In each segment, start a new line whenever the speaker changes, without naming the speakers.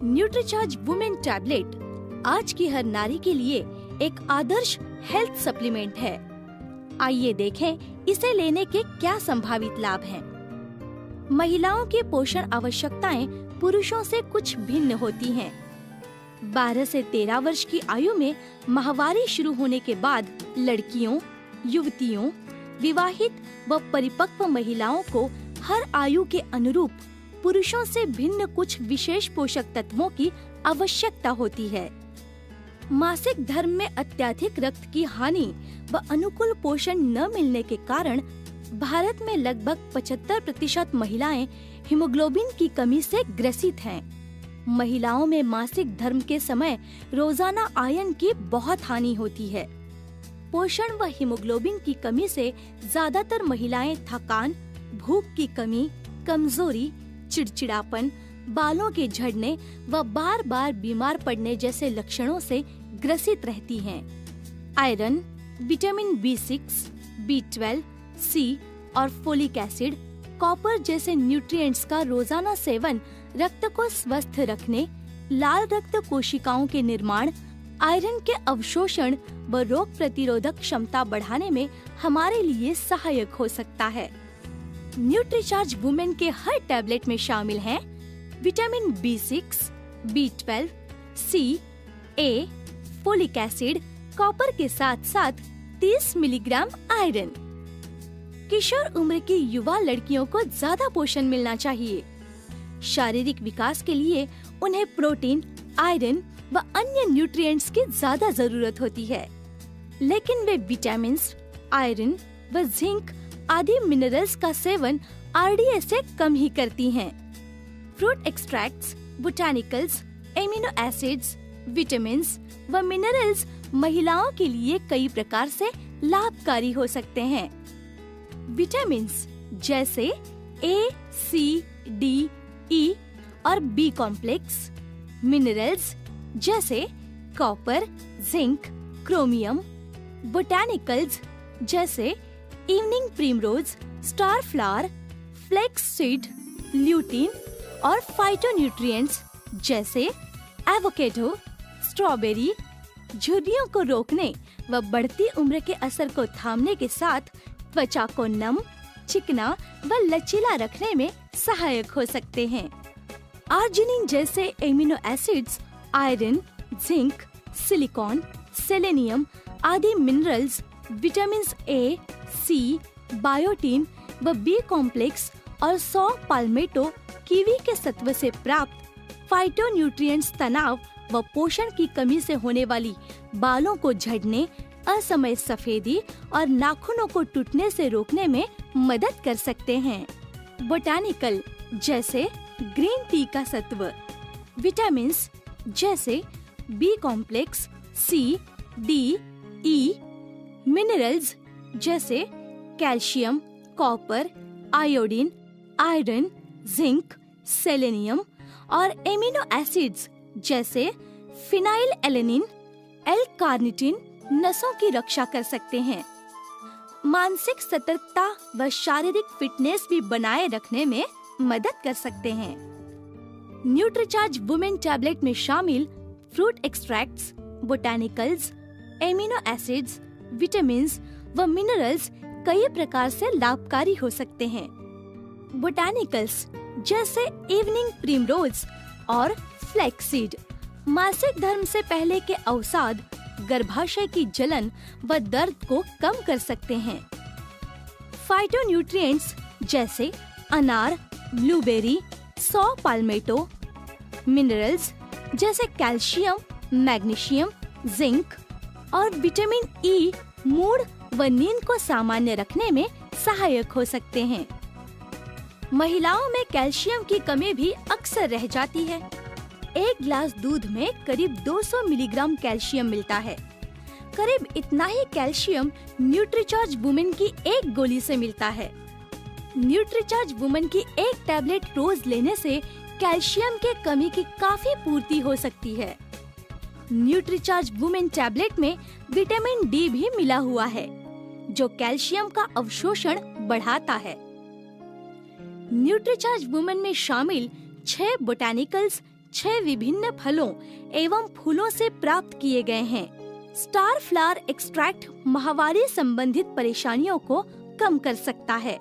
Nutricharge women tablet आज की हर नारी के लिए एक आदर्श हेल्थ सप्लीमेंट है। आइए देखें इसे लेने के क्या संभावित लाभ हैं। महिलाओं की पोषण आवश्यकताएं पुरुषों से कुछ भिन्न होती हैं। 12 से 13 वर्ष की आयु में माहवारी शुरू होने के बाद लड़कियों, युवतियों, विवाहित व परिपक्व महिलाओं को हर आयु के अनुरूप पुरुषों से भिन्न कुछ विशेष पोषक तत्वों की आवश्यकता होती है। मासिक धर्म में अत्यधिक रक्त की हानि व अनुकूल पोषण न मिलने के कारण भारत में लगभग 75% महिलाएं हीमोग्लोबिन की कमी से ग्रसित हैं। महिलाओं में मासिक धर्म के समय रोजाना आयरन की बहुत हानि होती है। पोषण व हीमोग्लोबिन की कमी से ज्यादातर महिलाएं थकान, भूख की कमी, कमजोरी, चिड़चिड़ापन, बालों के झड़ने व बार बार बीमार पड़ने जैसे लक्षणों से ग्रसित रहती हैं। Iron, vitamin B6, B12, C और फोलिक एसिड, कॉपर जैसे न्यूट्रिएंट्स का रोजाना सेवन रक्त को स्वस्थ रखने, लाल रक्त कोशिकाओं के निर्माण, आयरन के अवशोषण व रोग प्रतिरोधक क्षमता बढ़ाने में हमारे लिए सहायक हो सकता है। न्यूट्रीचार्ज वुमेन के हर टैबलेट में शामिल हैं vitamin B6, B12, C, A, folic acid, copper के साथ साथ 30 मिलीग्राम आयरन। किशोर उम्र की युवा लड़कियों को ज्यादा पोषण मिलना चाहिए। शारीरिक विकास के लिए उन्हें प्रोटीन, आयरन व अन्य न्यूट्रिएंट्स की ज्यादा जरूरत होती है, लेकिन वे विटामिन, आयरन व जिंक आदि मिनरल्स का सेवन RDA से कम ही करती हैं। Fruit extracts, botanicals, amino acids, vitamins व मिनरल्स महिलाओं के लिए कई प्रकार से लाभकारी हो सकते हैं। विटामिन्स जैसे A, C, D, E और B कॉम्प्लेक्स, मिनरल्स जैसे कॉपर, जिंक, क्रोमियम, बोटानिकल्स जैसे evening primrose, star flower, flax seed, lutein और फाइटोन्यूट्रिएंट्स जैसे एवोकेडो, स्ट्रॉबेरी झुर्रियों को रोकने व बढ़ती उम्र के असर को थामने के साथ त्वचा को नम, चिकना व लचीला रखने में सहायक हो सकते हैं। आर्जिनिन जैसे amino acids, iron, zinc, silicon, selenium आदि minerals, vitamin A, C, biotin व B कॉम्प्लेक्स और सौ पाल्मेटो कीवी के सत्व से प्राप्त फाइटोन्यूट्रिएंट्स तनाव व पोषण की कमी से होने वाली बालों को झड़ने, असमय सफेदी और नाखूनों को टूटने से रोकने में मदद कर सकते हैं। बोटानिकल जैसे ग्रीन टी का सत्व, विटामिन्स जैसे B complex, C, D, E, minerals जैसे calcium, copper, iodine, iron, zinc, selenium और एमिनो एसिड्स जैसे फिनाइल एलेनिन, L-कार्निटिन नसों की रक्षा कर सकते हैं। मानसिक सतर्कता व शारीरिक फिटनेस भी बनाए रखने में मदद कर सकते हैं। न्यूट्रीचार्ज वुमेन टैबलेट में शामिल fruit extracts, botanicals, amino acids, vitamins व मिनरल्स कई प्रकार से लाभकारी हो सकते हैं। बोटानिकल्स जैसे इवनिंग प्रिमरोज और फ्लैक्सीड मासिक धर्म से पहले के अवसाद, गर्भाशय की जलन व दर्द को कम कर सकते हैं। फाइटोन्यूट्रिएंट्स जैसे अनार, ब्लूबेरी, सौ पाल्मेटो, मिनरल्स जैसे कैल्शियम, मैग्नीशियम, जिंक और विटामिन E मूड व नींद को सामान्य रखने में सहायक हो सकते हैं। महिलाओं में कैल्शियम की कमी भी अक्सर रह जाती है। एक गिलास दूध में करीब 200 मिलीग्राम कैल्शियम मिलता है। करीब इतना ही कैल्शियम न्यूट्रीचार्ज वुमेन की एक गोली से मिलता है। न्यूट्रीचार्ज वुमेन की एक टैबलेट रोज लेने से कैल्शियम के कमी की काफी पूर्ति हो सकती है। न्यूट्रीचार्ज वुमेन टैबलेट में विटामिन D भी मिला हुआ है, जो कैल्शियम का अवशोषण बढ़ाता है। न्यूट्रीचार्ज वुमेन में शामिल 6 बोटानिकल्स 6 विभिन्न फलों एवं फूलों से प्राप्त किए गए हैं। स्टार फ्लावर एक्सट्रैक्ट माहवारी संबंधित परेशानियों को कम कर सकता है।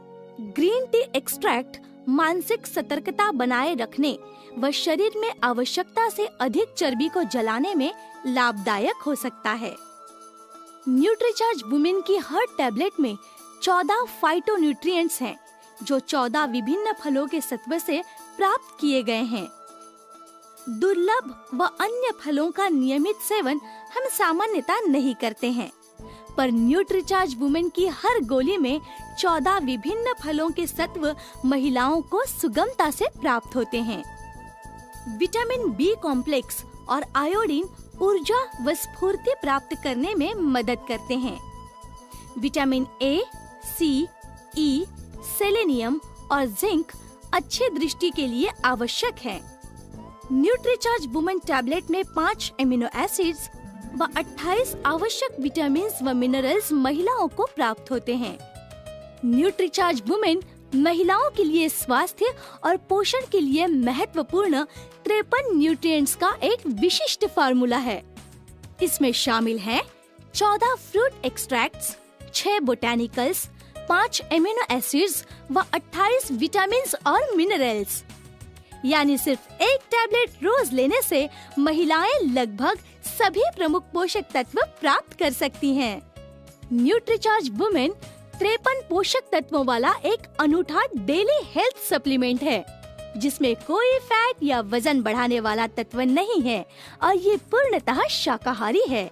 ग्रीन टी एक्सट्रैक्ट मानसिक सतर्कता बनाए रखने व शरीर में आवश्यकता से अधिक चर्बी को जलाने में लाभदायक हो सकता है। न्यूट्रीचार्ज वुमेन की हर टैबलेट में 14 फाइटोन्यूट्रिएंट्स हैं, जो 14 विभिन्न फलों के सत्व से प्राप्त किए गए हैं। दुर्लभ व अन्य फलों का नियमित सेवन हम सामान्यतः नहीं करते हैं, पर न्यूट्रीचार्ज वुमेन की हर गोली में 14 विभिन्न फलों के सत्व महिलाओं को सुगमता से प्राप्त होते हैं। विटामिन बी कॉम्प्लेक्स और आयोडीन ऊर्जा व स्फूर्ति प्राप्त करने में मदद करते हैं। Vitamin A, C, E, selenium और जिंक अच्छी दृष्टि के लिए आवश्यक है। न्यूट्रीचार्ज वुमेन टैबलेट में 5 एमिनो एसिड्स व 28 आवश्यक विटामिन व मिनरल्स महिलाओं को प्राप्त होते हैं। न्यूट्रीचार्ज वुमेन महिलाओं के लिए स्वास्थ्य और पोषण के लिए महत्वपूर्ण 53 न्यूट्रिएंट्स का एक विशिष्ट फार्मूला है। इसमें शामिल हैं 14 फ्रूट एक्सट्रैक्ट्स, 6 बोटैनिकल्स, 5 एमिनो एसिड्स व 28 विटामिन और मिनरल्स। यानी सिर्फ एक टैबलेट रोज लेने से महिलाएं लगभग सभी प्रमुख पोषक तत्व प्राप्त कर सकती हैं। न्यूट्रीचार्ज वुमेन 53 पोषक तत्वों वाला एक अनूठा डेली हेल्थ सप्लीमेंट है, जिसमें कोई फैट या वजन बढ़ाने वाला तत्व नहीं है और ये पूर्णतः शाकाहारी है।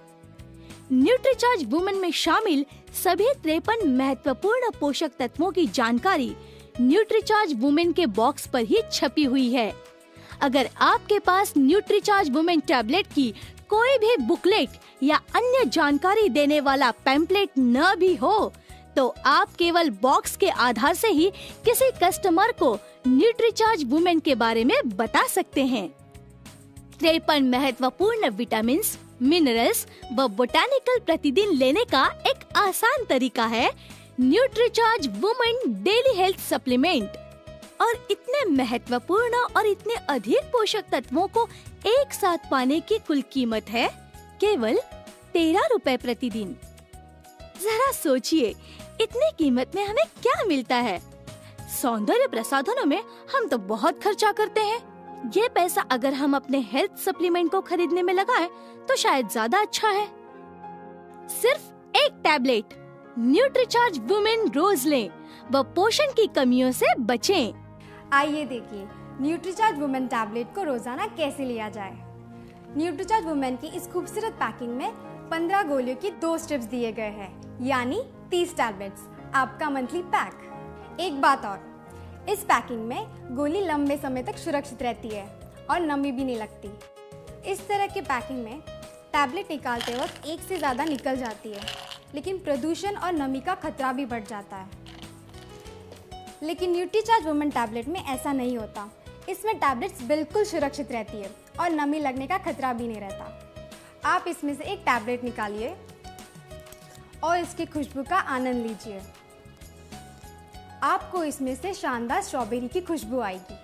न्यूट्रीचार्ज वुमेन में शामिल सभी 53 महत्वपूर्ण पोषक तत्वों की जानकारी न्यूट्रीचार्ज वुमेन के बॉक्स पर ही छपी हुई है। अगर आपके पास न्यूट्रीचार्ज वुमेन टैबलेट की कोई भी बुकलेट या अन्य जानकारी देने वाला पैम्पलेट न भी हो, तो आप केवल बॉक्स के आधार से ही किसी कस्टमर को न्यूट्रीचार्ज वुमेन के बारे में बता सकते हैं। 53 महत्वपूर्ण विटामिन, मिनरल्स व बोटैनिकल प्रतिदिन लेने का एक आसान तरीका है Nutricharge women daily health supplement. और इतने महत्वपूर्ण और इतने अधिक पोषक तत्वों को एक साथ पाने की कुल कीमत है केवल 13 रुपए प्रतिदिन। जरा सोचिए, इतनी कीमत में हमें क्या मिलता है? सौंदर्य प्रसाधनों में हम तो बहुत खर्चा करते हैं। ये पैसा अगर हम अपने हेल्थ सप्लीमेंट को खरीदने में लगाएं, तो शायद ज्यादा अच्छा है। सिर्फ एक टैबलेट न्यूट्रीचार्ज वुमेन रोज लें व पोषण की कमियों से बचें।
आइए देखिए न्यूट्रीचार्ज वुमेन टैबलेट को रोजाना कैसे लिया जाए। न्यूट्रीचार्ज वुमेन की इस खूबसूरत पैकिंग में 15 गोलियों की 2 स्ट्रिप्स दिए गए हैं, यानी 30 टैबलेट्स, आपका मंथली पैक। एक बात और, इस पैकिंग में गोली लंबे समय तक सुरक्षित रहती है और नमी भी नहीं लगती। इस तरह के पैकिंग में टैबलेट निकालते वक्त एक से ज़्यादा निकल जाती है, लेकिन प्रदूषण और नमी का खतरा भी बढ़ जाता है। लेकिन न्यूट्रीचार्ज वुमेन टैबलेट में ऐसा नहीं होता। इसमें टैबलेट्स बिल्कुल सुरक्षित रहती है और नमी लगने का खतरा भी नहीं रहता। आप इसमें से एक टैबलेट निकालिए और इसकी खुशबू का आनंद लीजिए। आपको इसमें से शानदार स्ट्रॉबेरी की खुशबू आएगी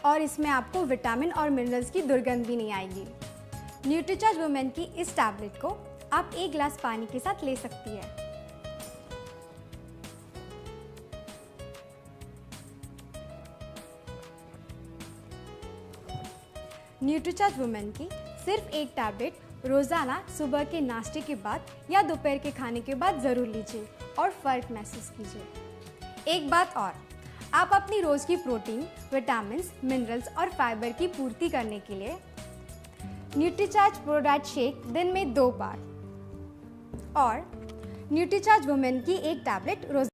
और इसमें आपको विटामिन और मिनरल्स की दुर्गंध भी नहीं आएगी। न्यूट्रीचार्ज वुमेन की इस टैबलेट को आप 1 गिलास पानी के साथ ले सकती है। न्यूट्रीचार्ज वुमेन की सिर्फ एक टैबलेट रोजाना सुबह के नाश्ते के बाद या दोपहर के खाने के बाद जरूर लीजिए और फर्क महसूस कीजिए। एक बात और, आप अपनी रोज की प्रोटीन, विटामिन, मिनरल्स और फाइबर की पूर्ति करने के लिए न्यूट्रीचार्ज प्रोडाइट शेक दिन में 2 बार और न्यूट्रीचार्ज वुमेन की एक टैबलेट रोज